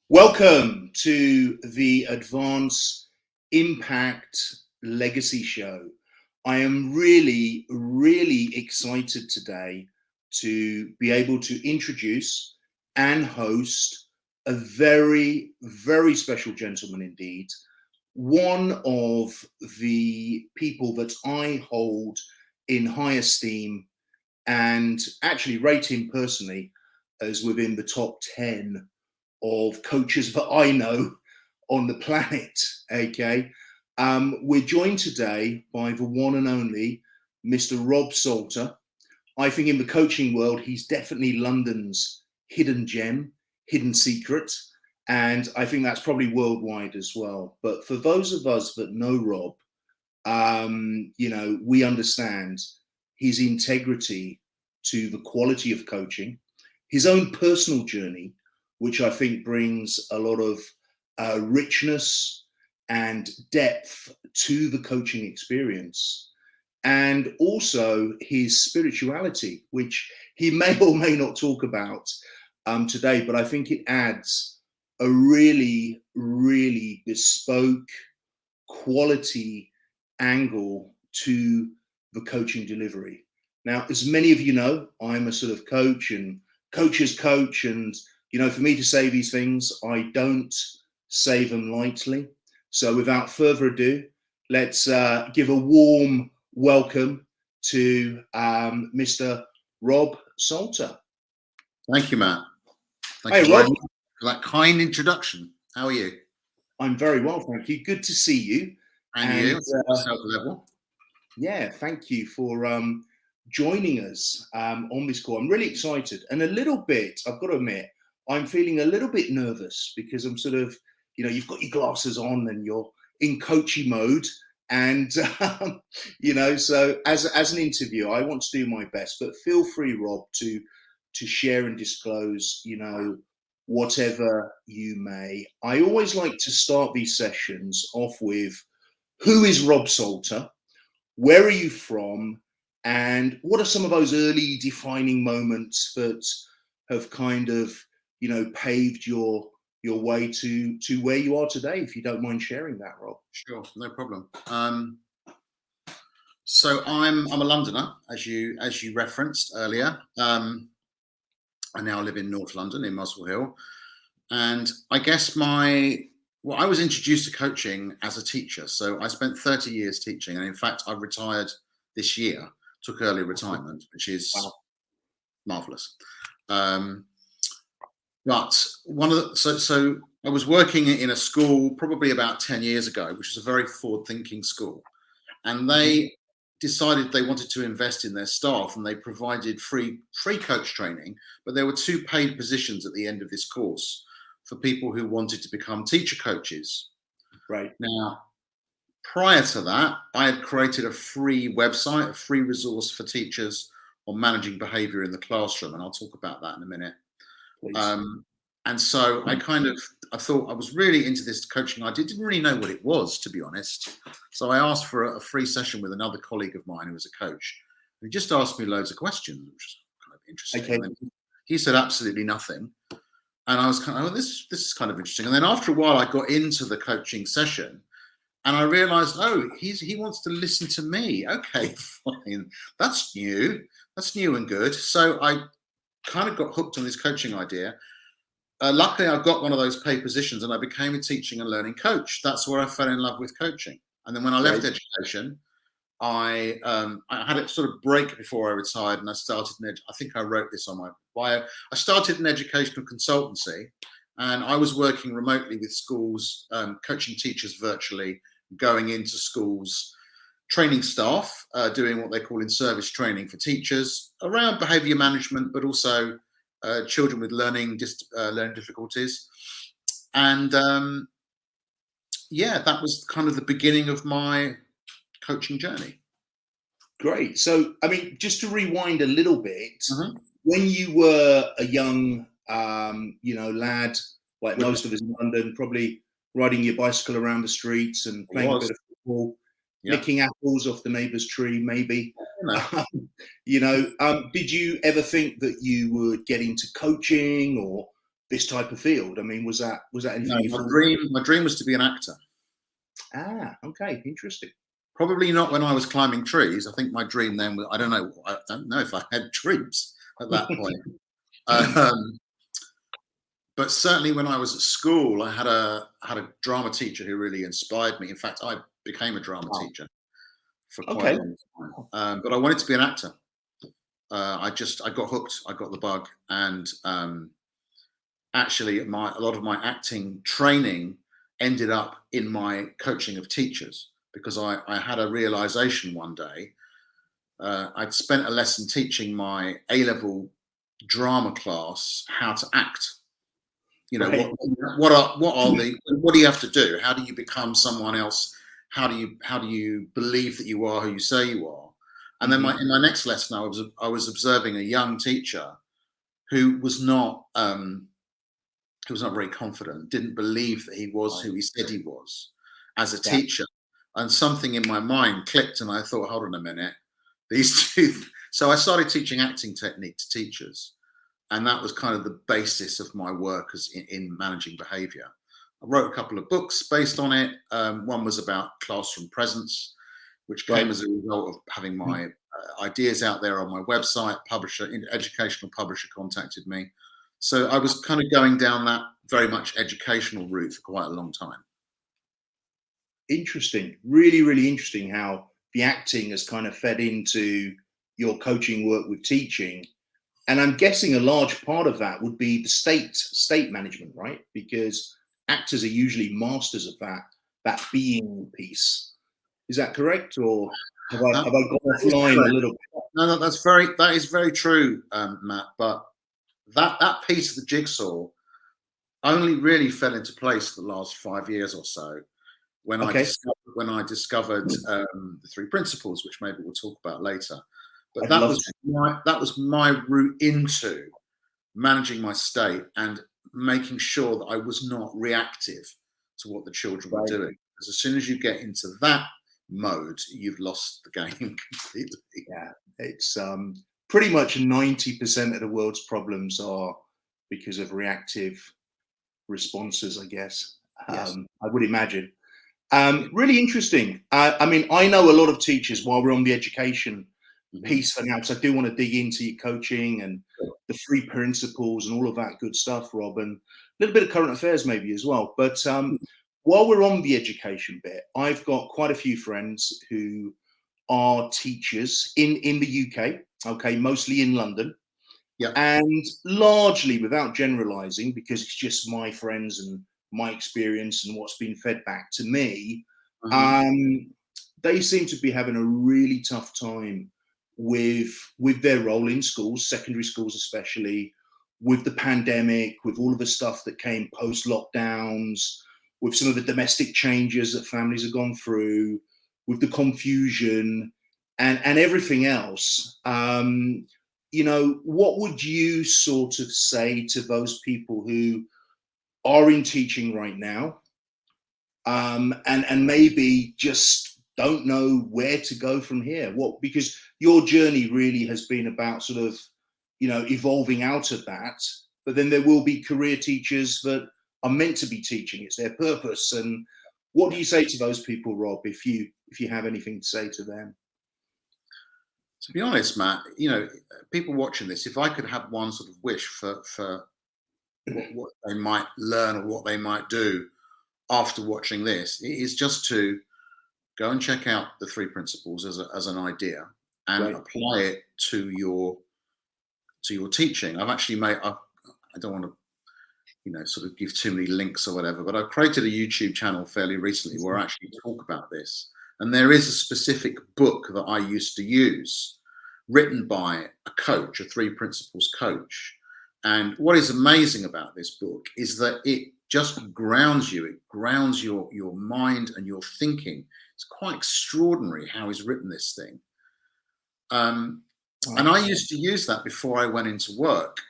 Welcome to the Advance Impact Legacy Show. I am really excited today to be able to introduce and host a very special gentleman indeed. One of the people that I hold in high esteem and actually rate him personally as within the top 10 of coaches that I know on the planet. Okay. We're joined today by the one and only Mr. Rob Salter. I think in the coaching world, he's definitely London's hidden gem, hidden secret. And I think that's probably worldwide as well. But for those of us that know Rob, we understand his integrity to the quality of coaching, his own personal journey, which I think brings a lot of richness and depth to the coaching experience. And also his spirituality, which he may or may not talk about today, but I think it adds a really bespoke quality angle to the coaching delivery. Now, as many of you know, I'm a sort of coach and coach's coach, and for me to say these things, I don't say them lightly. So without further ado, let's give a warm welcome to Mr. Rob Salter. Thank you, Matt. Hey, Rob. For that kind introduction. How are you? I'm very well, thank you. Good to see you. And you, level. Yeah, thank you for joining us on this call. I'm really excited and a little bit, I've got to admit, I'm feeling a little bit nervous because I'm sort of, you've got your glasses on and you're in coachy mode. And, so as an interviewer, I want to do my best, but feel free, Rob, to share and disclose, whatever you may. I always like to start these sessions off with, who is Rob Salter? Where are you from? And what are some of those early defining moments that have kind of, paved your way to where you are today, if you don't mind sharing that, Rob? Sure, no problem. So I'm a Londoner, as you referenced earlier. I now live in North London, in Muswell Hill, and I guess I was introduced to coaching as a teacher. So I spent 30 years teaching, and in fact, I retired this year, took early retirement, which is marvelous. But so I was working in a school probably about 10 years ago, which was a very forward-thinking school, and they decided they wanted to invest in their staff, and they provided free coach training. But there were 2 paid positions at the end of this course for people who wanted to become teacher coaches. Right. Now, prior to that, I had created a free website, a free resource for teachers on managing behavior in the classroom, and I'll talk about that in a minute. And so I thought I was really into this coaching idea. Didn't really know what it was, to be honest. So I asked for a free session with another colleague of mine who was a coach. He just asked me loads of questions, which was kind of interesting. Okay. And he said absolutely nothing. And I was kind of, this is kind of interesting. And then after a while, I got into the coaching session, and I realized, he wants to listen to me. Okay, fine. That's new and good. So I kind of got hooked on this coaching idea. Luckily, I got one of those paid positions, and I became a teaching and learning coach. That's where I fell in love with coaching. And then when I left education, I had a sort of break before I retired, and I started I think I wrote this on my bio. I started an educational consultancy, and I was working remotely with schools, coaching teachers virtually, going into schools, training staff, doing what they call in-service training for teachers around behavior management, but also children with learning difficulties. And that was kind of the beginning of my coaching journey. Great. So, I mean, just to rewind a little bit, when you were a young, lad, like most of us in London, probably riding your bicycle around the streets and playing a bit of football, licking apples off the neighbour's tree, maybe. Did you ever think that you would get into coaching, or this type of field? I mean, was that No, anything you thought? my dream was to be an actor. Ah, okay, interesting. Probably not when I was climbing trees. I think my dream then was, I don't know if I had dreams at that point. Um, but certainly when I was at school, I had a drama teacher who really inspired me. In fact, I became a drama Wow. teacher for quite a Okay. long time. But I wanted to be an actor. I got hooked. I got the bug, and actually, a lot of my acting training ended up in my coaching of teachers, because I had a realization one day. I'd spent a lesson teaching my A-level drama class how to act. You know, Right. what do you have to do? How do you become someone else? How do you believe that you are who you say you are? And then Hmm. in my next lesson, I was observing a young teacher who was not very confident, didn't believe that he was Right. who he said he was as a Yeah. teacher. And something in my mind clicked, and I thought, hold on a minute, these two. So I started teaching acting technique to teachers, and that was kind of the basis of my work in managing behavior. I wrote a couple of books based on it. One was about classroom presence, which came Right. as a result of having my ideas out there on my website. Educational publisher contacted me. So I was kind of going down that very much educational route for quite a long time. Interesting. Really, really interesting how the acting has kind of fed into your coaching work with teaching. And I'm guessing a large part of that would be the state management, right? Because actors are usually masters of that being piece. Is that correct, or That, have I gone that is offline a correct. little? No, that is very true, Matt. But that piece of the jigsaw only really fell into place the last 5 years or so, when Okay, I discovered the three principles, which maybe we'll talk about later. But I'd love to. that was my route into managing my state and making sure that I was not reactive to what the children were Right. doing. Because as soon as you get into that mode, you've lost the game completely. Yeah, it's pretty much 90% of the world's problems are because of reactive responses, I guess. Yes. I would imagine. Yeah. Really interesting. I mean, I know a lot of teachers while we're on the education Mhm. piece for now, because I do want to dig into your coaching and the three principles and all of that good stuff, Rob, and a little bit of current affairs maybe as well. But while we're on the education bit, I've got quite a few friends who are teachers in the UK, okay, mostly in London, Yeah. and largely, without generalizing, because it's just my friends and my experience and what's been fed back to me, Mhm. um, they seem to be having a really tough time with their role in schools, secondary schools especially, with the pandemic, with all of the stuff that came post lockdowns, with some of the domestic changes that families have gone through, with the confusion and everything else. What would you sort of say to those people who are in teaching right now, and maybe just don't know where to go from here? What, because your journey really has been about sort of, evolving out of that, but then there will be career teachers that are meant to be teaching. It's their purpose. And what do Yeah. you say to those people, Rob, if you have anything to say to them? To be honest, Matt, people watching this, if I could have one sort of wish for what they might learn or what they might do after watching this, it is just to go and check out the three principles as an idea and Right. apply it to your teaching. I've actually I don't want to sort of give too many links or whatever, but I've created a YouTube channel fairly recently where I actually talk about this. And there is a specific book that I used to use, written by a coach, a three principles coach. And what is amazing about this book is that it just grounds you, it grounds your mind and your thinking. It's quite extraordinary how he's written this thing. And Wow. I used to use that before I went into work.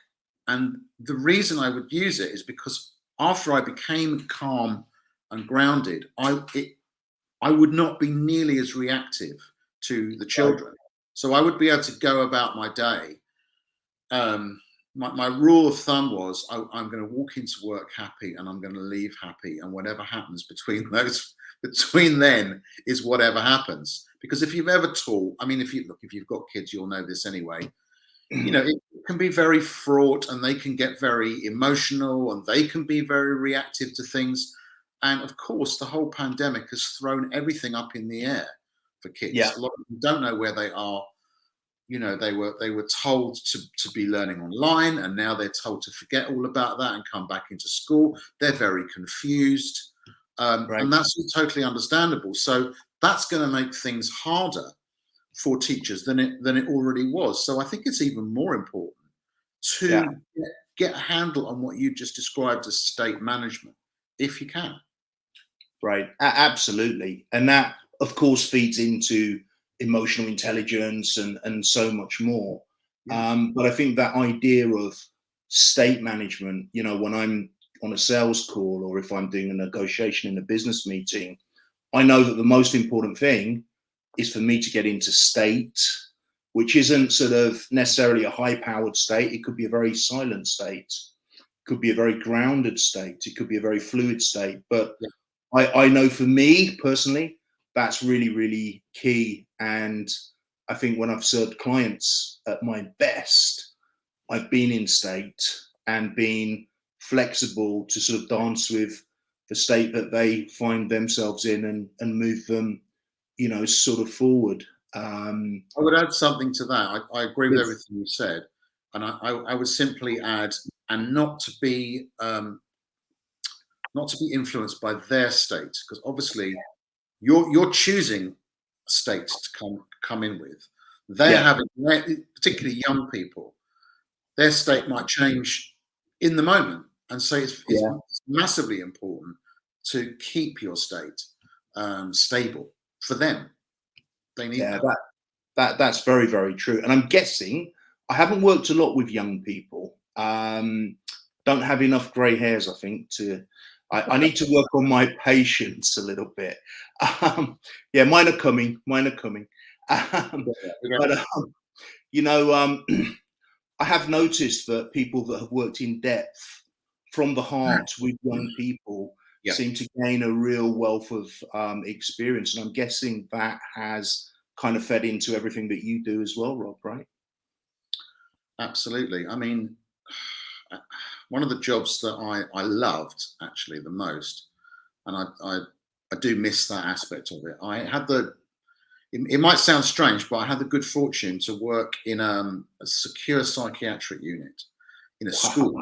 And the reason I would use it is because after I became calm and grounded, I would not be nearly as reactive to the Right. children. So I would be able to go about my day, um, my rule of thumb was I'm going to walk into work happy and I'm going to leave happy, and whatever happens between then is whatever happens. Because if you've ever taught, I mean, if you've got kids, you'll know this anyway. It can be very fraught, and they can get very emotional, and they can be very reactive to things. And of course, the whole pandemic has thrown everything up in the air for kids. Yeah, A lot of them don't know where they are. They were told to be learning online, and now they're told to forget all about that and come back into school. They're very confused, right. and that's totally understandable. So that's going to make things harder for teachers than it already was. So I think it's even more important Yeah, to get a handle on what you just described as state management, if you can. right. Absolutely. And that, of course, feeds into emotional intelligence and so much more. Yes. But I think that idea of state management, when I'm on a sales call or if I'm doing a negotiation in a business meeting, I know that the most important thing is for me to get into state, which isn't sort of necessarily a high powered state. It could be a very silent state, it could be a very grounded state, it could be a very fluid state. But Yeah. I know for me personally, that's really, really key. And I think when I've served clients at my best, I've been in state and been flexible to sort of dance with the state that they find themselves in and move them, sort of forward. I would add something to that. I agree with Yes. everything you said, and I would simply add, and not to be influenced by their state, because obviously you're choosing states to come in with. They're Yeah. having, particularly young people, their state might change in the moment, and so it's Yeah. massively important to keep your state stable for them. They need Yeah. that. That's very, very true. And I'm guessing I haven't worked a lot with young people. Don't have enough grey hairs, I think. I need to work on my patience a little bit. Yeah, mine are coming. Mine are coming. Um, but you know, um, I have noticed that people that have worked in depth from the heart with young people Yeah, seem to gain a real wealth of experience. And I'm guessing that has kind of fed into everything that you do as well, Rob, right? absolutely. I mean, one of the jobs that I loved actually the most, and I do miss that aspect of it. I had it might sound strange, but I had the good fortune to work in a secure psychiatric unit in a Wow. school,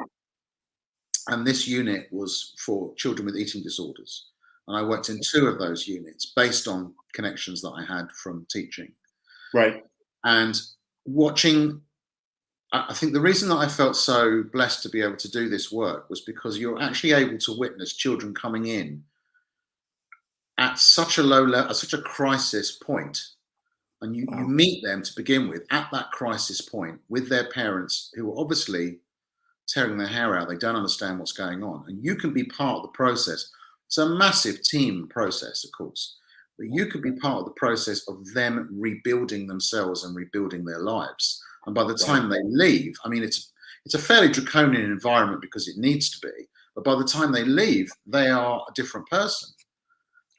and this unit was for children with eating disorders. And I worked in two of those units based on connections that I had from teaching. Right. And watching, I think the reason that I felt so blessed to be able to do this work was because you're actually able to witness children coming in at such a low level, at such a crisis point, and you Wow. meet them to begin with at that crisis point with their parents who are obviously tearing their hair out. They don't understand what's going on, and you can be part of the process. It's a massive team process, of course, but you could be part of the process of them rebuilding themselves and rebuilding their lives. And by the Right. time they leave, I mean, it's a fairly draconian environment because it needs to be, but by the time they leave, they are a different person.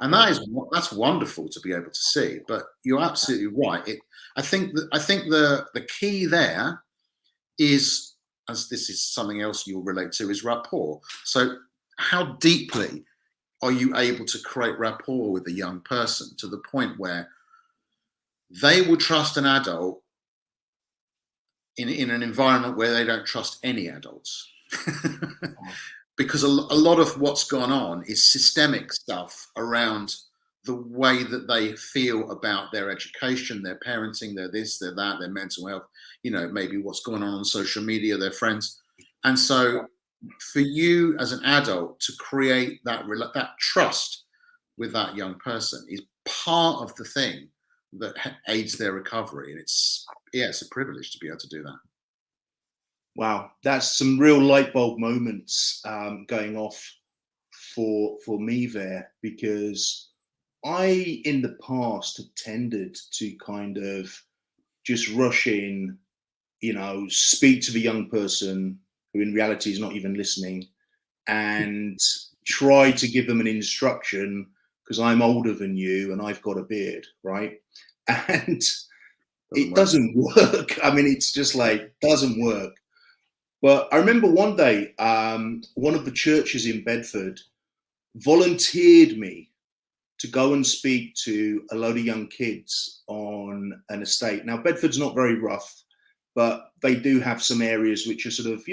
And Yeah. that's wonderful to be able to see. But you're absolutely right. I think the key there is, as this is something else you'll relate to, is rapport. So how deeply are you able to create rapport with a young person to the point where they will trust an adult in an environment where they don't trust any adults? Wow. Because a lot of what's gone on is systemic stuff around the way that they feel about their education, their parenting, their this, their that, their mental health, maybe what's going on social media, their friends. And so for you as an adult to create that trust with that young person is part of the thing that aids their recovery. And it's a privilege to be able to do that. Wow. That's some real light bulb moments going off for me there, because I in the past have tended to kind of just rush in speak to the young person who in reality is not even listening, and try to give them an instruction because I'm older than you and I've got a beard, right? And it doesn't work. I mean, it's just like, doesn't work. But I remember one day, one of the churches in Bedford volunteered me to go and speak to a load of young kids on an estate. Now, Bedford's not very rough, but they do have some areas which are sort of,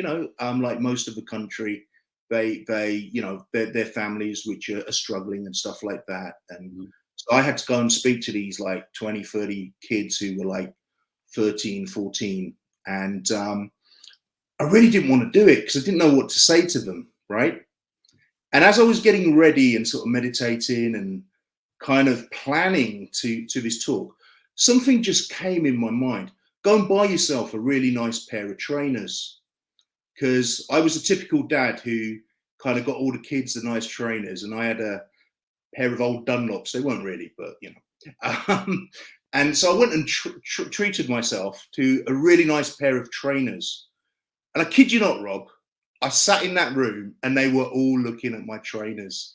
like most of the country, their families which are struggling and stuff like that. And so I had to go and speak to these like 20, 30 kids who were like 13, 14. And I really didn't want to do it because I didn't know what to say to them, right? And as I was getting ready and sort of meditating and kind of planning to this talk, something just came in my mind. Go and buy yourself a really nice pair of trainers. Because I was a typical dad who kind of got all the kids the nice trainers, and I had a pair of old Dunlops. They weren't really, but and so I went and treated myself to a really nice pair of trainers. And I kid you not, Rob, I sat in that room and they were all looking at my trainers,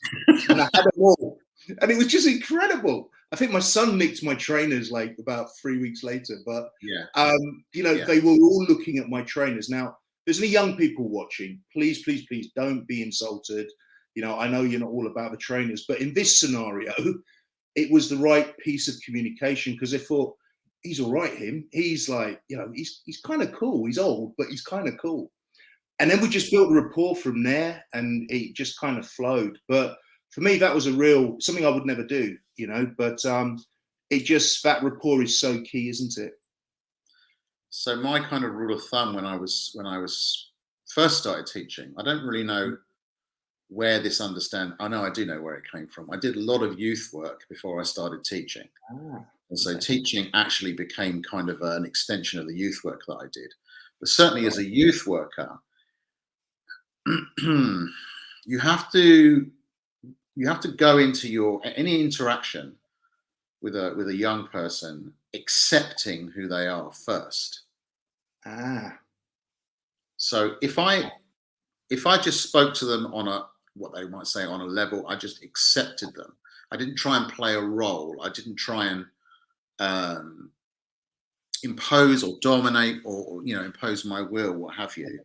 and I had them all, and it was just incredible. I think my son nicked my trainers like about 3 weeks later, but they were all looking at my trainers. Now, there's any young people watching, please, please, please don't be insulted. I know you're not all about the trainers, but in this scenario, it was the right piece of communication, because they thought, he's all right, him. He's like, he's kind of cool. He's old, but he's kind of cool. And then we just built a rapport from there, and it just kind of flowed. But for me, that was something I would never do, but that rapport is so key, isn't it? So my kind of rule of thumb when I was first started teaching, I don't really know where this I know I do know where it came from. I did a lot of youth work before I started teaching. And so teaching actually became kind of an extension of the youth work that I did. But certainly as a youth worker, you have to go into any interaction with a young person accepting who they are first. So if I just spoke to them on what they might say on a level, I just accepted them. I didn't try and play a role. I didn't try and impose or dominate or impose my will, what have you.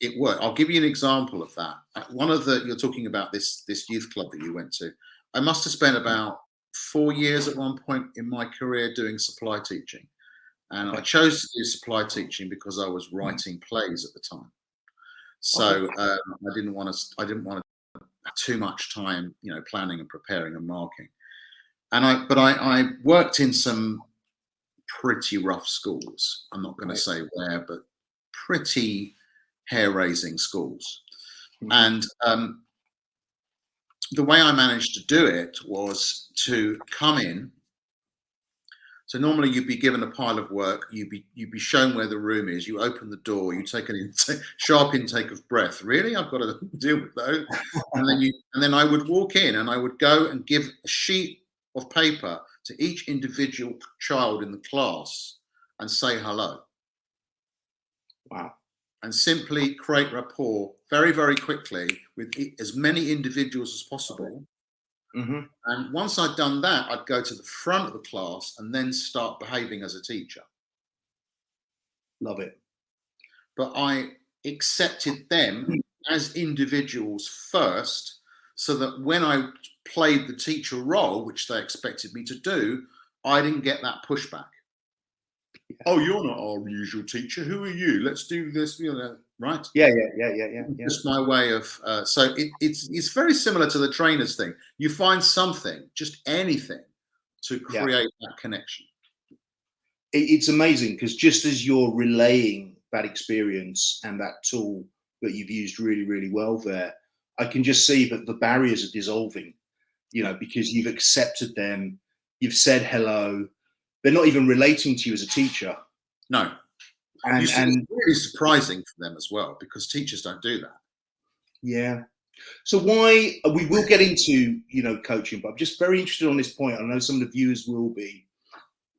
It worked. I'll give you an example of that. You're talking about this youth club that you went to. I must have spent about 4 years at one point in my career doing supply teaching, and I chose to do supply teaching because I was writing plays at the time. So I didn't want to have too much time, planning and preparing and marking. But I worked in some pretty rough schools. I'm not going to say where, but pretty hair-raising schools. And the way I managed to do it was to come in. So normally you'd be given a pile of work, you'd be shown where the room is, you open the door, you take a sharp intake of breath. Really? I've got to deal with those. And then I would walk in and I would go and give a sheet of paper to each individual child in the class and say hello. Wow. And simply create rapport very, very quickly with as many individuals as possible. And once I'd done that, I'd go to the front of the class and then start behaving as a teacher. Love it. But I accepted them as individuals first, so that when I played the teacher role, which they expected me to do, I didn't get that pushback. Oh, you're not our usual teacher. Who are you? Let's do this, right? Yeah. Just my way of. So it's very similar to the trainers thing. You find something, just anything, to create that connection. It's amazing, because just as you're relaying that experience and that tool that you've used really, really well there, I can just see that the barriers are dissolving, because you've accepted them, you've said hello. They're not even relating to you as a teacher. No. And it's really surprising for them as well, because teachers don't do that. Yeah. So we will get into, coaching, but I'm just very interested on this point. I know some of the viewers will be.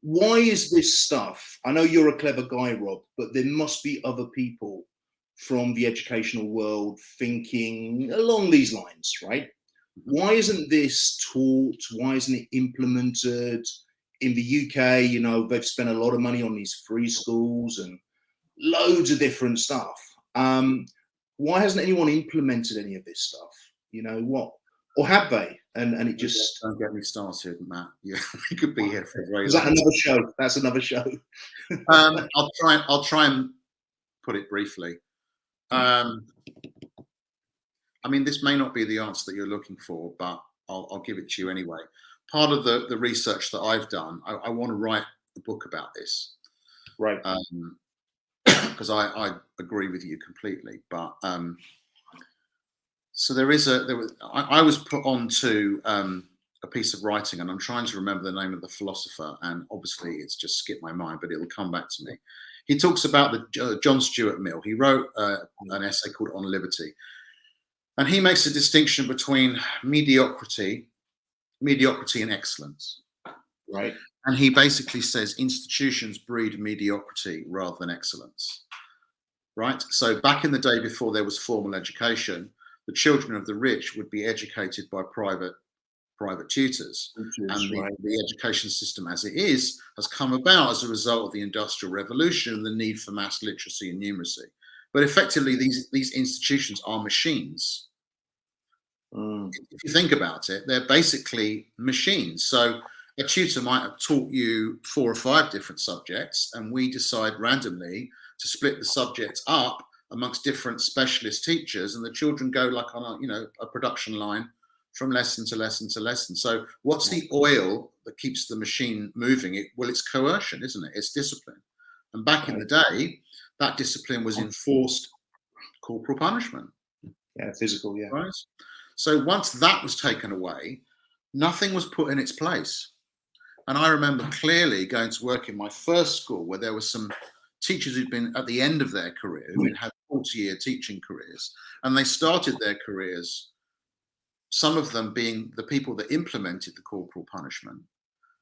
why is this stuff? I know you're a clever guy, Rob, but there must be other people from the educational world thinking along these lines, right? Why isn't this taught? Why isn't it implemented? In the UK, you know, they've spent a lot of money on these free schools and loads of different stuff. Why hasn't anyone implemented any of this stuff? You know what? Or have they? And it just don't get me started, Matt. Yeah, we could be here for a very is that long another show? That's another show. time. I'll try and put it briefly. I mean, this may not be the answer that you're looking for, but I'll give it to you anyway. Part of the research that I've done, I want to write a book about this, Right. Because I agree with you completely. But so I was put onto a piece of writing, and I'm trying to remember the name of the philosopher, and obviously it's just skipped my mind, but it'll come back to me. He talks about the John Stuart Mill. He wrote an essay called On Liberty. And he makes a distinction between mediocrity and excellence. Right. And he basically says institutions breed mediocrity rather than excellence. Right? So back in the day before there was formal education, the children of the rich would be educated by private tutors. The education system as it is has come about as a result of the Industrial Revolution and the need for mass literacy and numeracy. But effectively, these institutions are machines. If you think about it, they're basically machines. So a tutor might have taught you 4 or 5 different subjects, and we decide randomly to split the subjects up amongst different specialist teachers, and the children go like on a production line from lesson to lesson to lesson. So what's the oil that keeps the machine moving? It's coercion, isn't it? It's discipline. And back in the day, that discipline was enforced corporal punishment. Yeah, physical, yeah. Right? So once that was taken away, nothing was put in its place. And I remember clearly going to work in my first school where there were some teachers who'd been at the end of their career, who'd had 40-year teaching careers, and they started their careers, some of them being the people that implemented the corporal punishment.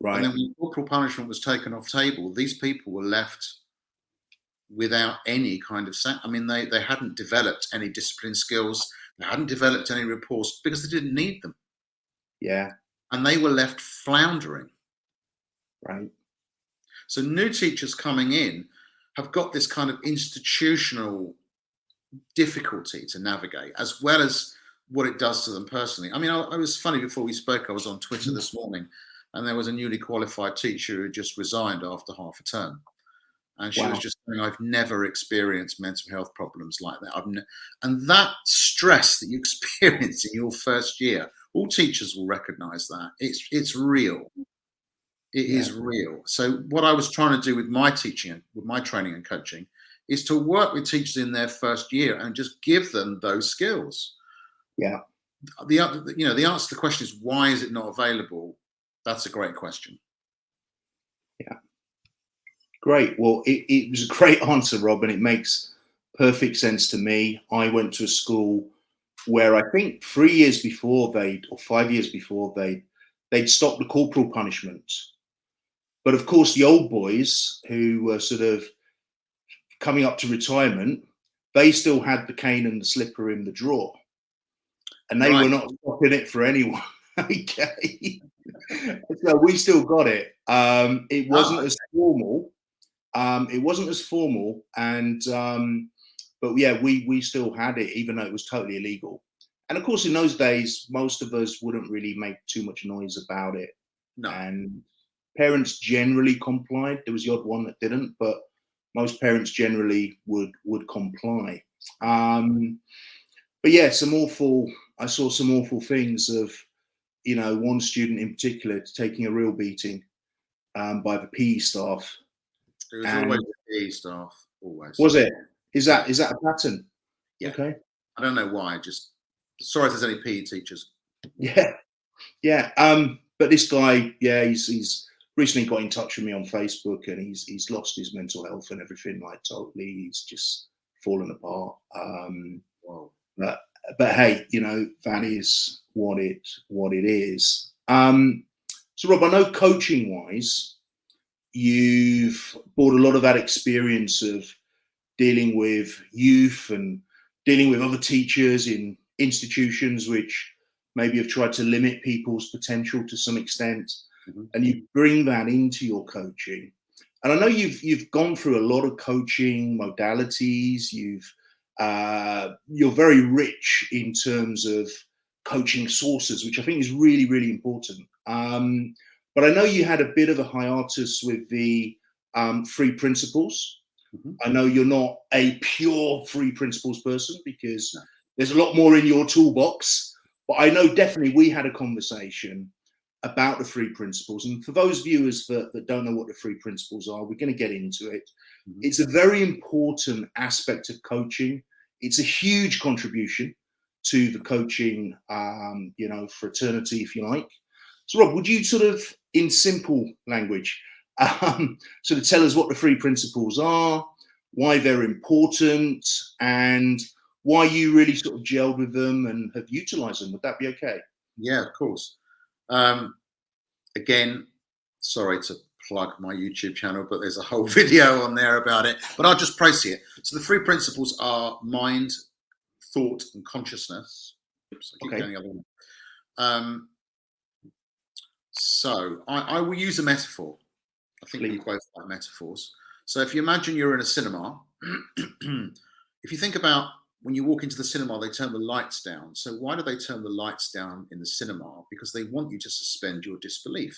Right. And then when corporal punishment was taken off table, these people were left without any kind of they hadn't developed any discipline skills, they hadn't developed any rapport because they didn't need them. Yeah. And they were left floundering. Right. So new teachers coming in have got this kind of institutional difficulty to navigate, as well as what it does to them personally. I mean, I was funny before we spoke, I was on Twitter this morning, and there was a newly qualified teacher who just resigned after half a term. And she was just saying, I've never experienced mental health problems like that. And that stress that you experience in your first year, all teachers will recognize that. It's real. It is real. So what I was trying to do with my teaching, with my training and coaching, is to work with teachers in their first year and just give them those skills. Yeah. The answer to the question is, why is it not available? That's a great question. Yeah. Great. Well, it was a great answer, Rob, and it makes perfect sense to me. I went to a school where I think 3 years before or 5 years before they'd stopped the corporal punishment. But of course, the old boys who were sort of coming up to retirement, they still had the cane and the slipper in the drawer. And they were not stopping it for anyone. Okay. So we still got it. It wasn't as formal. And but yeah, we still had it, even though it was totally illegal. And of course, in those days, most of us wouldn't really make too much noise about it. No. And parents generally complied. There was the odd one that didn't, but most parents generally would comply. But yeah, I saw some awful things of, one student in particular taking a real beating by the PE staff. It was always the PE staff, always. Was it? Is that a pattern? Yeah. Okay. I don't know why. Just sorry if there's any PE teachers. Yeah. Yeah. But this guy, yeah, he's recently got in touch with me on Facebook, and he's lost his mental health and everything, like totally. He's just fallen apart. Wow. But hey, that is what it is. So Rob, I know coaching wise, you've brought a lot of that experience of dealing with youth and dealing with other teachers in institutions which maybe have tried to limit people's potential to some extent, and you bring that into your coaching. And I know you've gone through a lot of coaching modalities. You're very rich in terms of coaching sources, which I think is really, really important. But I know you had a bit of a hiatus with the free principles. I know you're not a pure free principles person because there's a lot more in your toolbox. But I know definitely we had a conversation about the free principles. And for those viewers that don't know what the free principles are, we're going to get into it. It's a very important aspect of coaching. It's a huge contribution to the coaching, fraternity, if you like. So, Rob, would you sort of, in simple language, sort of tell us what the free principles are, why they're important, and why you really sort of gelled with them and have utilized them? Would that be okay? Yeah, of course. Again, sorry to plug my YouTube channel, but there's a whole video on there about it. But I'll just praise it. So the three principles are mind, thought, and consciousness. Oops, I keep going the other one. So I will use a metaphor. I think we both like metaphors. So if you imagine you're in a cinema, if you think about when you walk into the cinema, they turn the lights down. So why do they turn the lights down in the cinema? Because they want you to suspend your disbelief.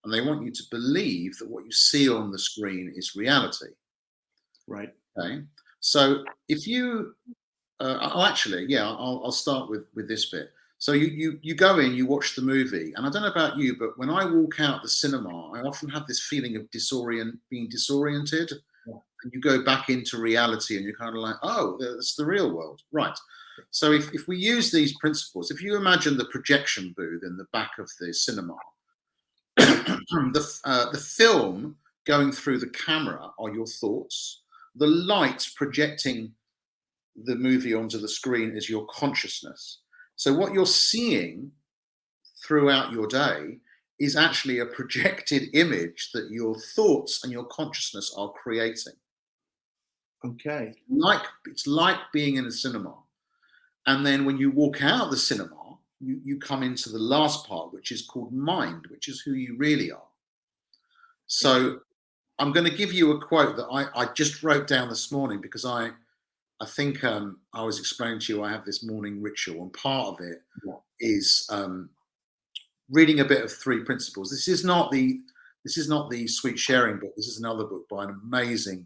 And they want you to believe that what you see on the screen is reality. Right. Okay. So if you, I'll start with this bit. So you go in, you watch the movie, and I don't know about you, but when I walk out the cinema, I often have this feeling of being disoriented. And you go back into reality and you're kind of like, oh, that's the real world. Right. So if we use these principles, if you imagine the projection booth in the back of the cinema, the film going through the camera are your thoughts. The light projecting the movie onto the screen is your consciousness. So what you're seeing throughout your day is actually a projected image that your thoughts and your consciousness are creating. Okay. It's like being in a cinema. And then when you walk out of the cinema, you come into the last part, which is called mind, which is who you really are. So I'm going to give you a quote that I just wrote down this morning because I think I was explaining to you I have this morning ritual, and part of it is reading a bit of three principles. This is not the sweet sharing book. This is another book by an amazing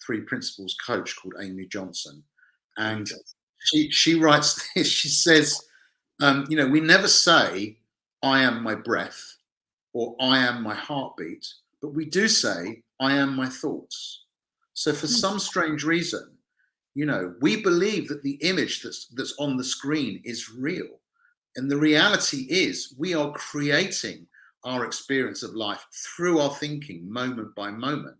three principles coach called Amy Johnson, and she writes this. She says, we never say I am my breath or I am my heartbeat, but we do say I am my thoughts. So for some strange reason, we believe that the image that's on the screen is real. And the reality is we are creating our experience of life through our thinking moment by moment.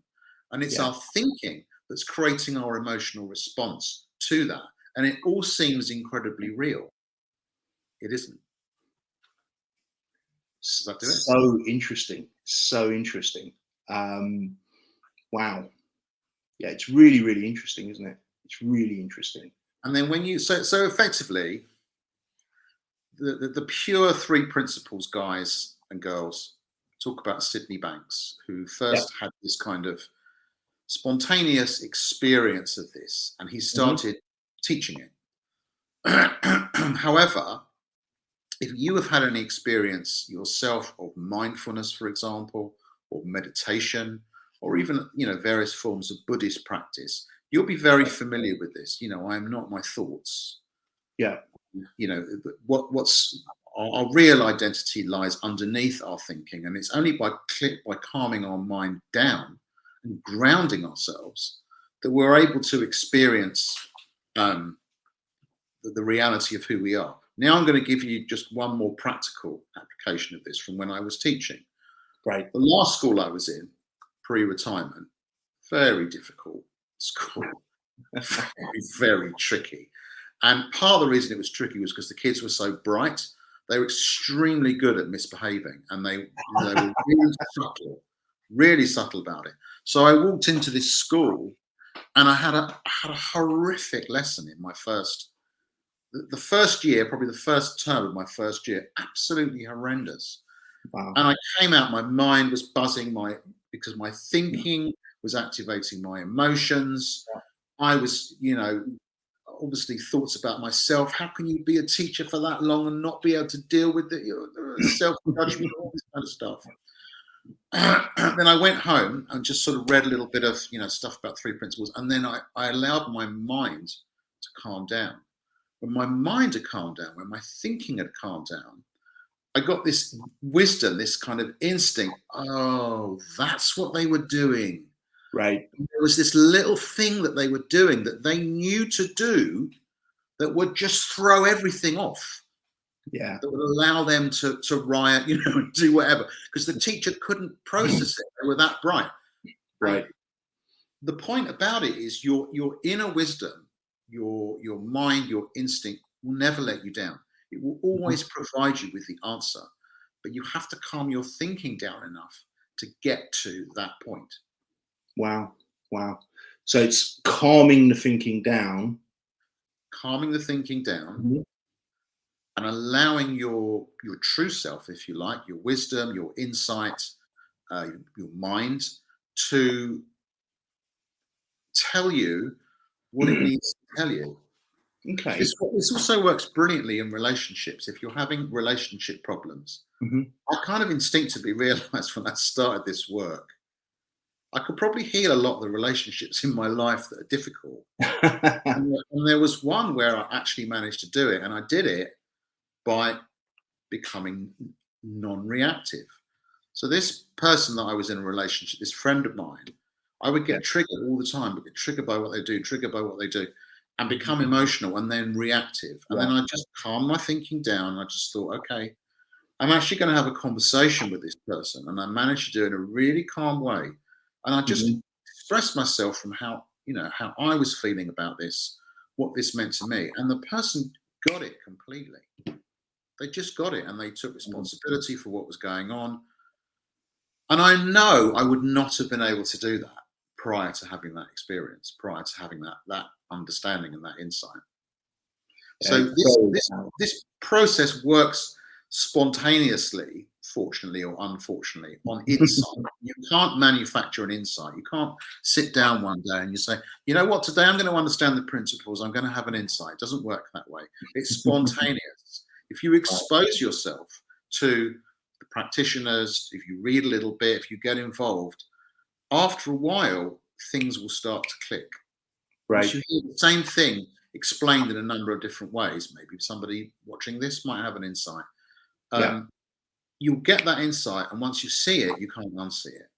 And it's our thinking that's creating our emotional response to that. And it all seems incredibly real. It isn't. Does that do it? So interesting. So interesting. Wow. Yeah, it's really, really interesting, isn't it? It's really interesting. And then when you so effectively, the pure three principles, guys and girls, talk about Sydney Banks, who first had this kind of spontaneous experience of this, and he started teaching it. However, if you have had any experience yourself of mindfulness, for example, or meditation, or even various forms of Buddhist practice, you'll be very familiar with this. I am not my thoughts. Yeah. What's our real identity lies underneath our thinking, and it's only by calming our mind down and grounding ourselves that we're able to experience the reality of who we are. Now I'm going to give you just one more practical application of this from when I was teaching. Right. The last school I was in, pre-retirement, very difficult school, very, very tricky. And part of the reason it was tricky was because the kids were so bright. They were extremely good at misbehaving, and they were really subtle. really subtle about it. So I walked into this school, and I had a horrific lesson in my the first year, probably the first term of my first year, absolutely horrendous. Wow. And I came out, my mind was buzzing, because my thinking was activating my emotions. I was, obviously thoughts about myself. How can you be a teacher for that long and not be able to deal with the self-judgment, all this kind of stuff? Then I went home and just sort of read a little bit of, stuff about three principles. And then I allowed my mind to calm down. When my mind had calmed down, when my thinking had calmed down, I got this wisdom, this kind of instinct. Oh, that's what they were doing. Right. There was this little thing that they were doing that they knew to do that would just throw everything off. Yeah. That would allow them to riot, and do whatever, because the teacher couldn't process it. They were that bright. Right. And the point about it is your inner wisdom, your mind, your instinct will never let you down. It will always provide you with the answer, but you have to calm your thinking down enough to get to that point. Wow. Wow. So it's calming the thinking down. Calming the thinking down, Mhm. and allowing your true self, if you like, your wisdom, your insight, your mind, to tell you what it needs to tell you. Okay. This also works brilliantly in relationships. If you're having relationship problems, Mhm. I kind of instinctively realized when I started this work, I could probably heal a lot of the relationships in my life that are difficult. And there was one where I actually managed to do it, and I did it by becoming non-reactive. So this person that I was in a relationship, this friend of mine, I would Yeah. get triggered all the time, get triggered by what they do, triggered by what they do, and Mhm. become emotional and then reactive. And Yeah. then I just calmed my thinking down. I just thought, okay, I'm actually going to have a conversation with this person. And I managed to do it in a really calm way. And I just Mhm. expressed myself from how I was feeling about this, what this meant to me. And the person got it completely. They just got it, and they took responsibility for what was going on. And I know I would not have been able to do that prior to having that experience, prior to having that understanding and that insight. Yeah, So it's very this process works spontaneously, fortunately or unfortunately, on insight. You can't manufacture an insight. You can't sit down one day and you say, you know what, today I'm going to understand the principles. I'm going to have an insight. It doesn't work that way. It's spontaneous. If you expose yourself to the practitioners, if you read a little bit, if you get involved, after a while, things will start to click. Once Right. you hear the same thing explained in a number of different ways, maybe somebody watching this might have an insight. Yeah. You'll get that insight, and once you see it, you can't unsee it.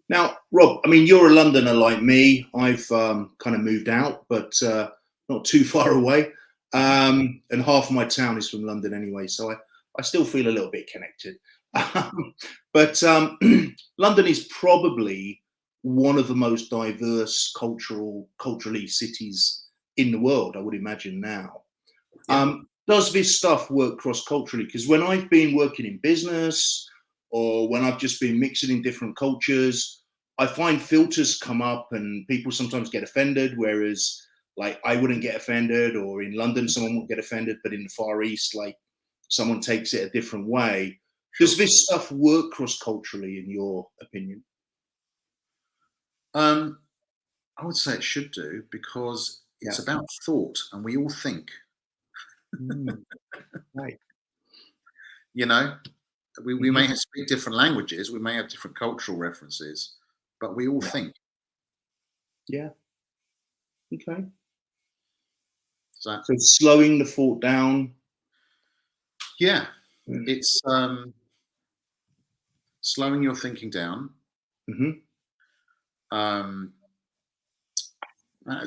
Now, Rob, I mean, you're a Londoner like me. I've kind of moved out, but not too far away. And half of my town is from London anyway, so I still feel a little bit connected. But London is probably one of the most diverse culturally cities in the world, I would imagine now. Yeah. Does this stuff work cross culturally? Because when I've been working in business or when I've just been mixing in different cultures, I find filters come up and people sometimes get offended, whereas like I wouldn't get offended, or in London someone won't get offended, but in the Far East, like someone takes it a different way. Sure. Does this stuff work cross culturally, in your opinion? I would say it should do, because it's Yeah. about thought, and we all think. Mm, right. You know, we Hmm. may speak different languages, we may have different cultural references, but we all Yeah. think. Yeah. Okay. So So slowing the thought down. yeah, it's slowing your thinking down. Mm-hmm. Um,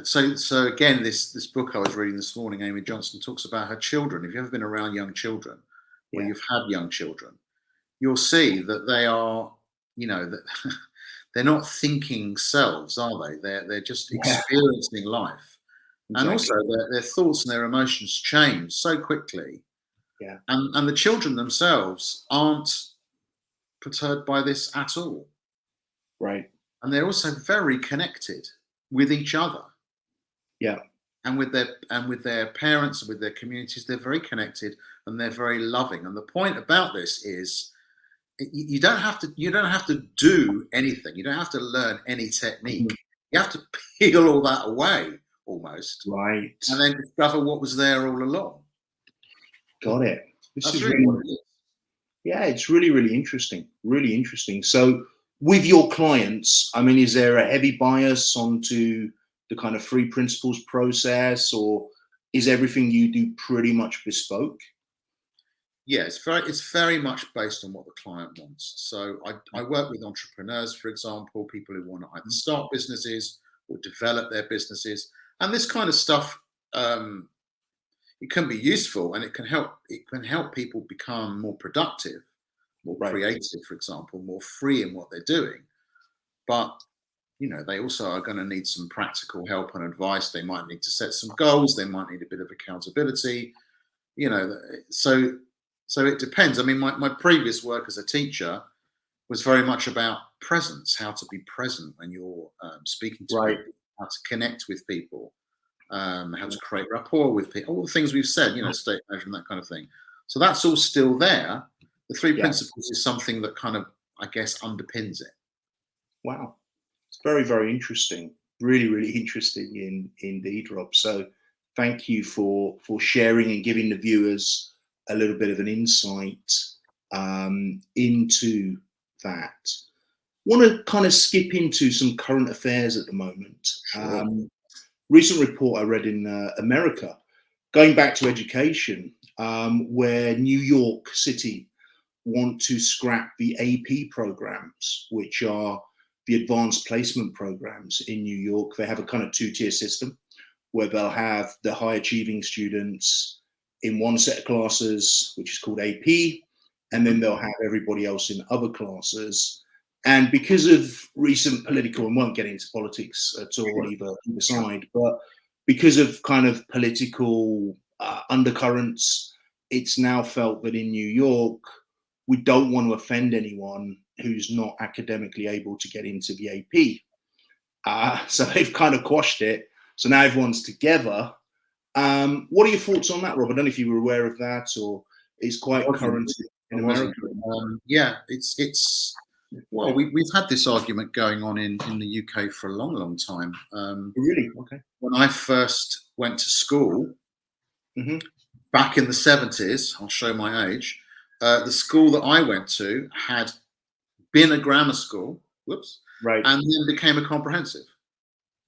so again, this book I was reading this morning, Amy Johnson talks about her children. If you've ever been around young children, or Yeah. you've had young children, you'll see that they are, that they're not thinking selves, are they? They're just Yeah. experiencing life, and Exactly. also their thoughts and their emotions change so quickly, Yeah. and the children themselves aren't perturbed by this at all. Right. and they're also very connected with each other Yeah. and with their parents and with their communities. They're very connected and they're very loving. And the point about this is you don't have to do anything. You don't have to learn any technique. Mhm. You have to peel all that away almost, Right. and then discover what was there all along. Got it. This That's is really what really, it is. yeah, it's really, really interesting. Really interesting. So, with your clients, I mean, is there a heavy bias onto the kind of three principles process, or is everything you do pretty much bespoke? Yeah, it's very much based on what the client wants. So I work with entrepreneurs, for example, people who want to either start businesses or develop their businesses, and this kind of stuff. It can be useful and it can help people become more productive, more Right. creative, for example, more free in what they're doing. But they also are going to need some practical help and advice. They might need to set some goals. They might need a bit of accountability. You know, so it depends. I mean, my previous work as a teacher was very much about presence, how to be present when you're speaking to Right. people, how to connect with people, how to create rapport with people, all the things we've said, state management, that kind of thing. So that's all still there. The three Yeah. principles is something that kind of, I guess, underpins it. Wow. It's very, very interesting. Really, really interesting indeed, Rob. So thank you for sharing and giving the viewers a little bit of an insight into that. Want to kind of skip into some current affairs at the moment. Sure. Recent report I read in America, going back to education, where New York City want to scrap the AP programs, which are the advanced placement programs in New York. They have a kind of two-tier system where they'll have the high achieving students in one set of classes, which is called AP, and then they'll have everybody else in other classes. And because of recent political, and won't get into politics at all, either side, but because of kind of political undercurrents, it's now felt that in New York, we don't want to offend anyone who's not academically able to get into the AP. So they've kind of quashed it. So now everyone's together. What are your thoughts on that, Rob? I don't know if you were aware of that, or it's I quite wasn't. current I in wasn't. America. Yeah, it's well, we've had this argument going on in the UK for a long, long time. Really? Okay. When I first went to school Hmm. back in the 70s, I'll show my age. The school that I went to had been a grammar school, whoops, Right. and then became a comprehensive.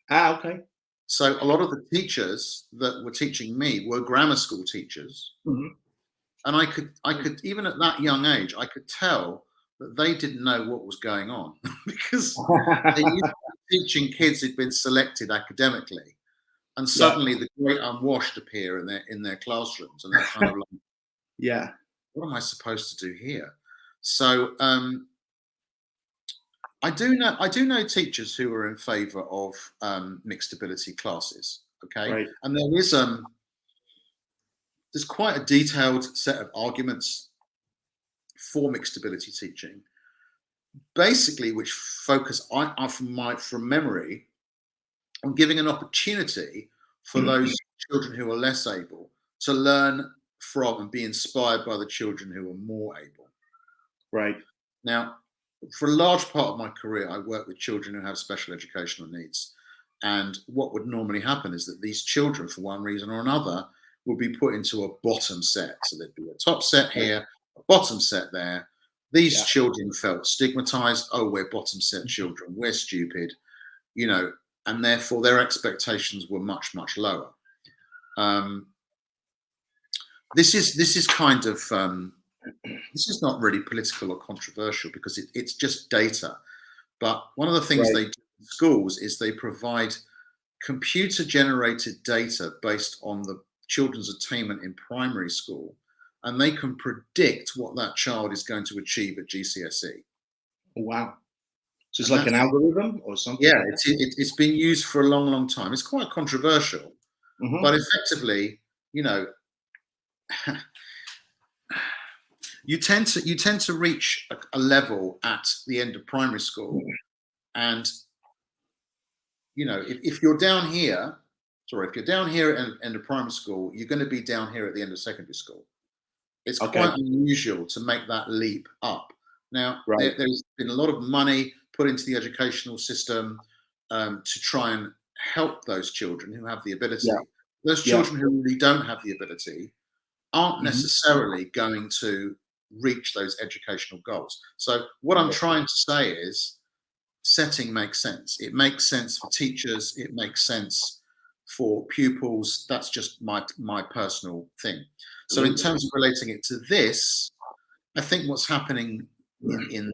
Okay. So a lot of the teachers that were teaching me were grammar school teachers, Hmm. and I could even at that young age, I could tell that they didn't know what was going on because they used to be teaching kids who'd been selected academically, and Yeah. suddenly the great unwashed appear in their classrooms, and they're kind of like, Yeah. "What am I supposed to do here?" So I do know teachers who are in favour of mixed ability classes. Okay, Right. and there's quite a detailed set of arguments for mixed ability teaching, basically, which focus from memory on giving an opportunity for those children who are less able to learn from and be inspired by the children who are more able. Right. Now, for a large part of my career, I work with children who have special educational needs. And what would normally happen is that these children, for one reason or another, would be put into a bottom set. So there'd be a top set here, a bottom set there. These Yeah. children felt stigmatized. Oh, we're bottom set children. We're stupid, you know, and therefore their expectations were much, much lower. Um, this is kind of this is not really political or controversial because it's just data. But one of the things Right. they do in schools is they provide computer generated data based on the children's attainment in primary school, and they can predict what that child is going to achieve at GCSE. Wow. So it's And like an that's, algorithm or something yeah, like that. it's been used for a long, long time. It's quite controversial, but Hmm. effectively, you know, you tend to reach a level at the end of primary school And if you're down here, if you're down here in the primary school, you're going to be down here at the end of secondary school. It's Okay. quite unusual to make that leap up. Now, Right. there's been a lot of money put into the educational system to try and help those children who have the ability. Yeah. Those Yeah. children who really don't have the ability aren't necessarily going to reach those educational goals. So what I'm trying to say is setting makes sense. It makes sense for teachers. It makes sense for pupils. That's just my personal thing. So in terms of relating it to this, I think what's happening in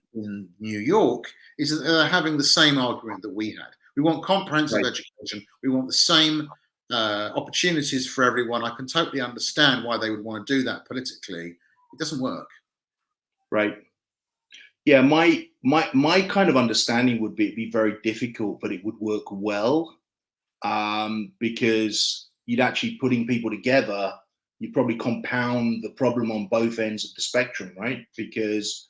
New York is that they're having the same argument that we had. We want comprehensive education. We want the same opportunities for everyone. I can totally understand why they would want to do that politically. It doesn't work. Right. Yeah, my kind of understanding would be it'd be very difficult, but it would work well, because you'd actually putting people together. You probably compound the problem on both ends of the spectrum, right? Because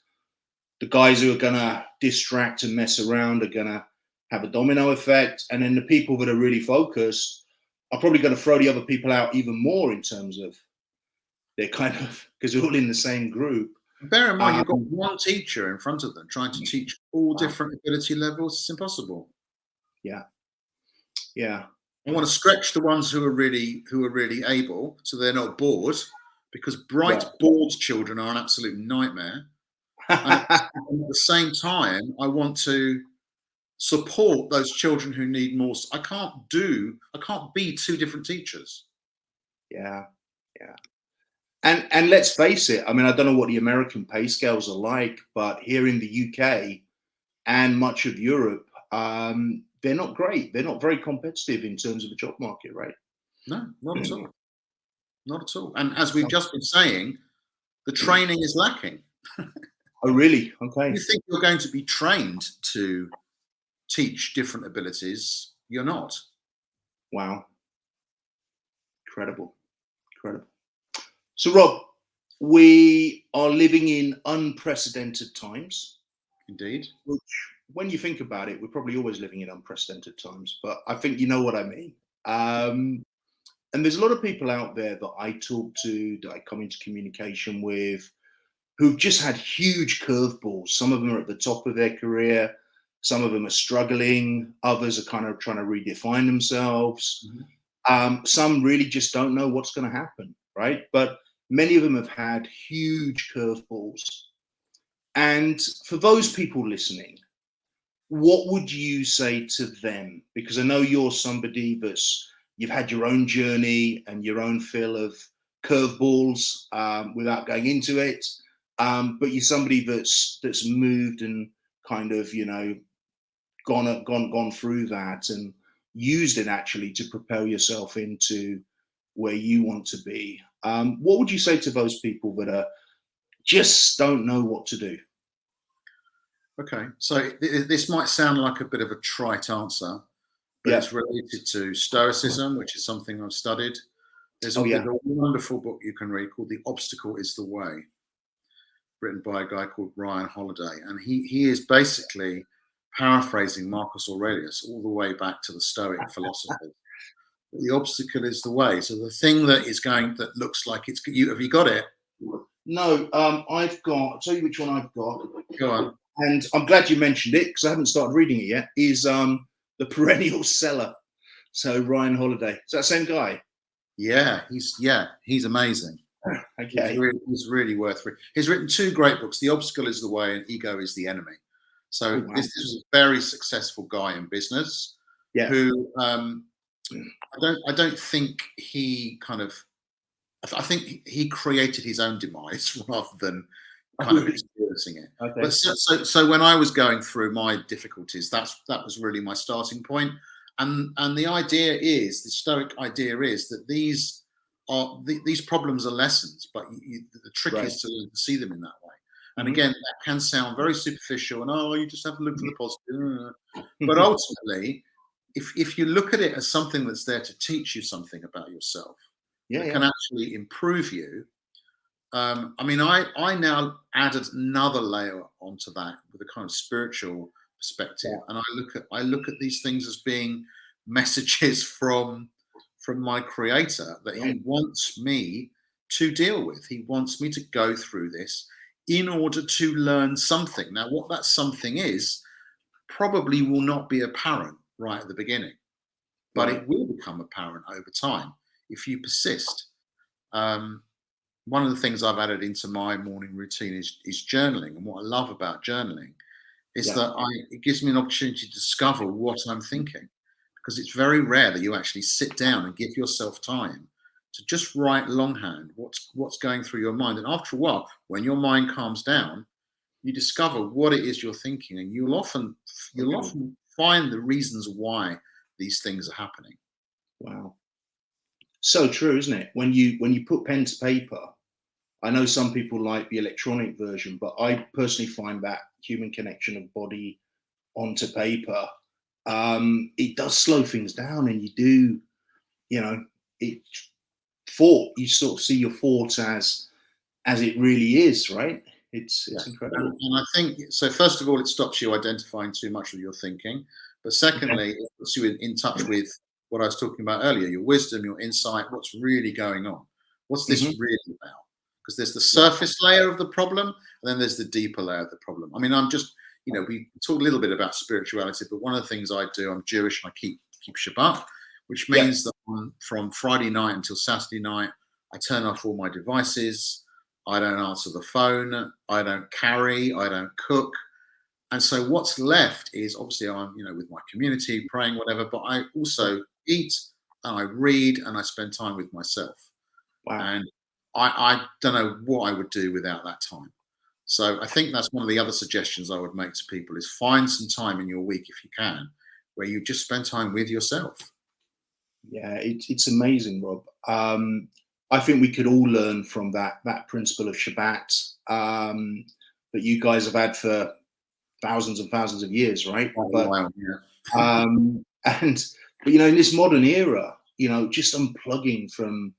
the guys who are gonna distract and mess around are gonna have a domino effect, and then the people that are really focused are probably going to throw the other people out even more in terms of they're kind of because they're all in the same group. Bear in mind, you've got one teacher in front of them trying to teach all Wow. different ability levels. It's impossible. Yeah. Yeah. I want to stretch the ones who are really able, so they're not bored, because bright, bored children are an absolute nightmare. And at the same time, I want to support those children who need more. I can't be two different teachers. Yeah. Yeah. And let's face it, I mean, I don't know what the American pay scales are like, but here in the UK and much of Europe, they're not great. They're not very competitive in terms of the job market, right? No, not at all. Not at all. And as we've just been saying, the training is lacking. Oh, really? Okay. You think you're going to be trained to teach different abilities? You're not. Wow. Incredible. Incredible. So, Rob, we are living in unprecedented times. Indeed. Which, when you think about it, we're probably always living in unprecedented times, but I think you know what I mean. And there's a lot of people out there that I talk to, that I come into communication with, who've just had huge curveballs. Some of them are at the top of their career. Some of them are struggling. Others are kind of trying to redefine themselves. Some really just don't know what's going to happen, right? But many of them have had huge curveballs. And for those people listening, what would you say to them? Because I know you're somebody you've had your own journey and your own fill of curveballs, without going into it. But you're somebody that's moved and kind of, gone through that and used it actually to propel yourself into where you want to be. What would you say to those people that just don't know what to do? Okay, so this might sound like a bit of a trite answer, but it's related to Stoicism, which is something I've studied. There's a wonderful book you can read called The Obstacle is the Way, written by a guy called Ryan Holiday. And he is basically paraphrasing Marcus Aurelius all the way back to the Stoic philosophers. The obstacle is the way. So the thing that looks like it's you. Have you got it? No, I'll tell you which one I've got. Go on. And I'm glad you mentioned it because I haven't started reading it yet, is The Perennial Seller. So Ryan Holiday. Is that the same guy? Yeah, he's amazing. Okay. He's really worth reading. He's written two great books, The Obstacle is the Way and Ego is the Enemy. So this is a very successful guy in business who I don't think he I think he created his own demise rather than kind of experiencing it. Okay. But so when I was going through my difficulties, that was really my starting point. And the Stoic idea is that these problems are lessons, but the trick is to learn to see them in that way. And again, that can sound very superficial and you just have to look for the positive. But ultimately, if you look at it as something that's there to teach you something about yourself, that can actually improve you. I mean, I now added another layer onto that with a kind of spiritual perspective, and I look at these things as being messages from my creator that he wants me to deal with. He wants me to go through this in order to learn something. Now, what that something is probably will not be apparent right at the beginning, but it will become apparent over time if you persist. One of the things I've added into my morning routine is journaling, and what I love about journaling is that it gives me an opportunity to discover what I'm thinking, because it's very rare that you actually sit down and give yourself time to just write longhand what's going through your mind. And after a while, when your mind calms down, you discover what it is you're thinking, and you'll often find the reasons why these things are happening. Wow. So true, isn't it? When you put pen to paper, I know some people like the electronic version, but I personally find that human connection of body onto paper, it does slow things down, and you sort of see your thoughts as it really is, right? It's incredible. And I think so. First of all, it stops you identifying too much with your thinking, but secondly, it puts you in touch with what I was talking about earlier: your wisdom, your insight. What's really going on? What's this really about? Because there's the surface layer of the problem, and then there's the deeper layer of the problem. I mean, I'm just, we talk a little bit about spirituality, but one of the things I do, I'm Jewish, and I keep Shabbat, which means that from Friday night until Saturday night, I turn off all my devices. I don't answer the phone. I don't carry. I don't cook. And so what's left is, obviously I'm, with my community, praying, whatever, but I also eat and I read and I spend time with myself. Wow. And I don't know what I would do without that time. So I think that's one of the other suggestions I would make to people is find some time in your week, if you can, where you just spend time with yourself. Yeah, it's amazing, Rob. I think we could all learn from that principle of Shabbat that you guys have had for thousands and thousands of years, right? But in this modern era, just unplugging from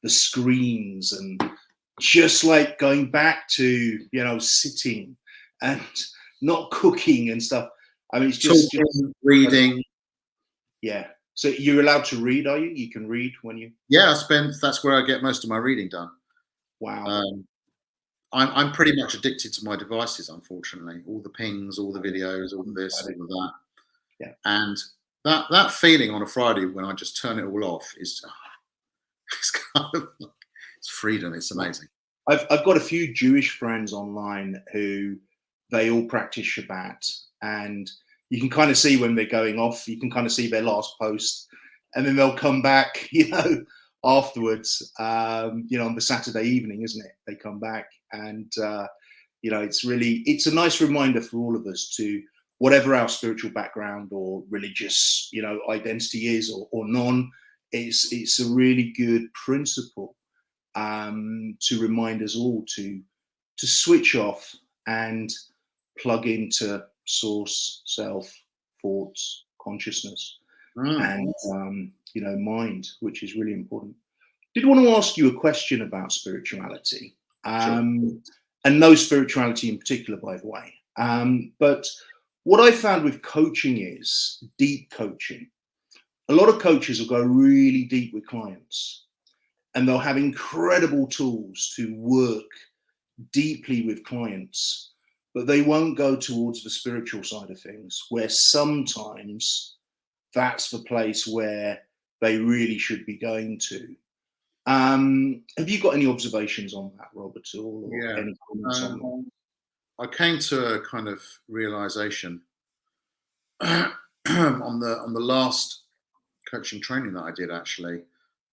the screens and just like going back to sitting and not cooking and stuff. I mean, it's just reading. Yeah. So you're allowed to read, are you? You can read when you. Yeah, that's where I get most of my reading done. Wow. I'm pretty much addicted to my devices, unfortunately. All the pings, all the videos, all this, all of that. Yeah. And that feeling on a Friday when I just turn it all off is it's kind of it's freedom. It's amazing. I've got a few Jewish friends online who they all practice Shabbat, and you can kind of see when they're going off. You can kind of see their last post, and then they'll come back, afterwards. On the Saturday evening, isn't it? They come back, and it's a nice reminder for all of us to, whatever our spiritual background or religious, identity is or non. It's a really good principle to remind us all to switch off and plug into source, self, thoughts, consciousness, and mind, which is really important. Did want to ask you a question about spirituality, and no spirituality in particular, by the way. But what I found with coaching is deep coaching. A lot of coaches will go really deep with clients, and they'll have incredible tools to work deeply with clients, but they won't go towards the spiritual side of things, where sometimes that's the place where they really should be going to. Have you got any observations on that, Rob, at all? Or any comments on that? I came to a kind of realization on the last coaching training that I did, actually,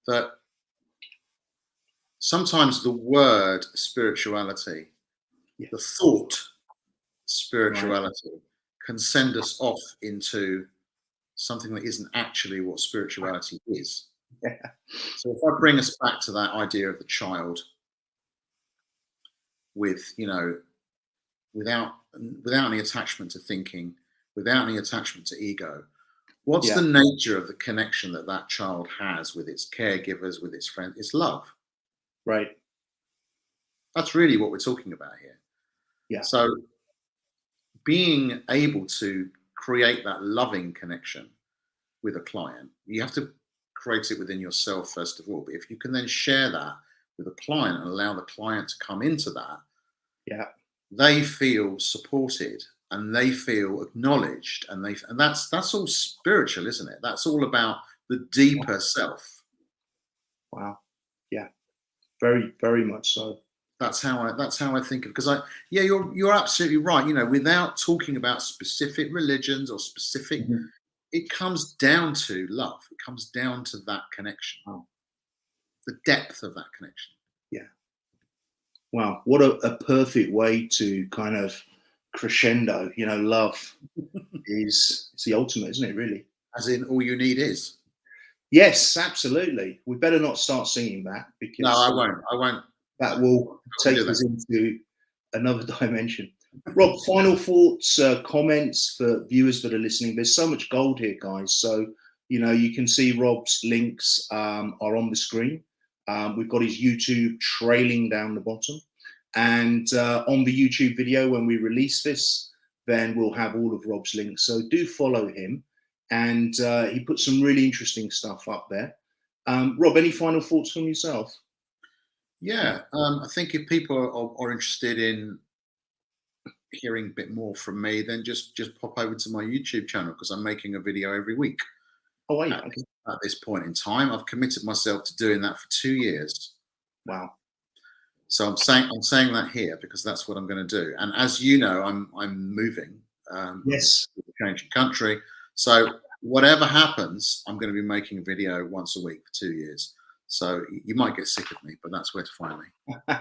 that sometimes the word spirituality, the thought spirituality, can send us off into something that isn't actually what spirituality is. Yeah. So if I bring us back to that idea of the child with, without any attachment to thinking, without any attachment to ego, what's the nature of the connection that child has with its caregivers, with its friends? It's love. Right. That's really what we're talking about here. Yeah. So being able to create that loving connection with a client, you have to create it within yourself first of all. But if you can then share that with a client and allow the client to come into that, Yeah. they feel supported and they feel acknowledged, and that's all spiritual, isn't it? That's all about the deeper self. Wow. Yeah. Very, very much so. That's how I think of, because yeah, you're absolutely right. Without talking about specific religions or specific, Mhm. it comes down to love. It comes down to that connection, Wow. the depth of that connection. Yeah. Wow. What a perfect way to kind of crescendo. Love it's the ultimate, isn't it, really? As in, all you need is. Yes, absolutely. We better not start singing that, No, because I won't. I won't. that will I won't take do us that. into another dimension. Rob, final thoughts, comments for viewers that are listening. There's so much gold here, guys. So, you can see Rob's links are on the screen. We've got his YouTube trailing down the bottom. And on the YouTube video, when we release this, then we'll have all of Rob's links. So do follow him. And he put some really interesting stuff up there. Rob, any final thoughts from yourself? Yeah, I think if people are interested in hearing a bit more from me, then just pop over to my YouTube channel, because I'm making a video every week. Oh, wait. At, Okay. at this point in time, I've committed myself to doing that for 2 years. Wow. So I'm saying that here because that's what I'm going to do. And as you know, I'm moving. Yes. Changing country. So whatever happens, I'm going to be making a video once a week for 2 years. So you might get sick of me, but that's where to find me.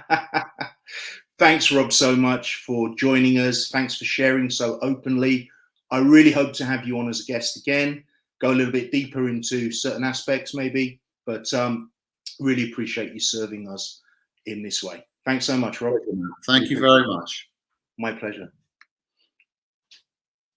Thanks, Rob, so much for joining us. Thanks for sharing so openly. I really hope to have you on as a guest again, go a little bit deeper into certain aspects maybe, but really appreciate you serving us in this way. Thanks so much, Rob. Thank you very much. My pleasure.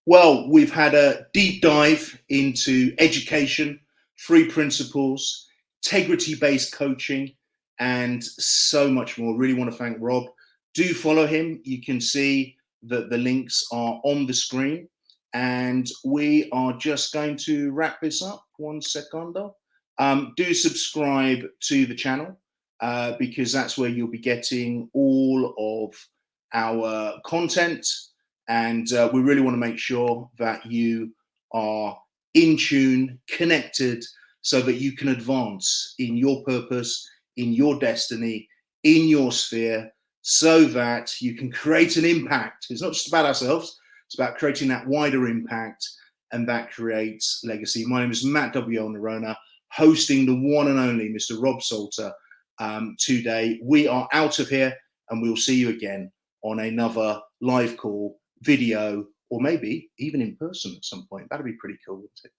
Well, we've had a deep dive into education, 3 principles, integrity-based coaching, and so much more. Really want to thank Rob. Do follow him. You can see that the links are on the screen. And we are just going to wrap this up. 1 secondo. Do subscribe to the channel because that's where you'll be getting all of our content. And we really want to make sure that you are in tune, connected, so that you can advance in your purpose, in your destiny, in your sphere, so that you can create an impact. It's not just about ourselves, it's about creating that wider impact, and that creates legacy. My name is Matt W.L. Nerona, hosting the one and only Mr. Rob Salter today. We are out of here, and we'll see you again on another live call, video, or maybe even in person at some point. That'd be pretty cool, wouldn't it?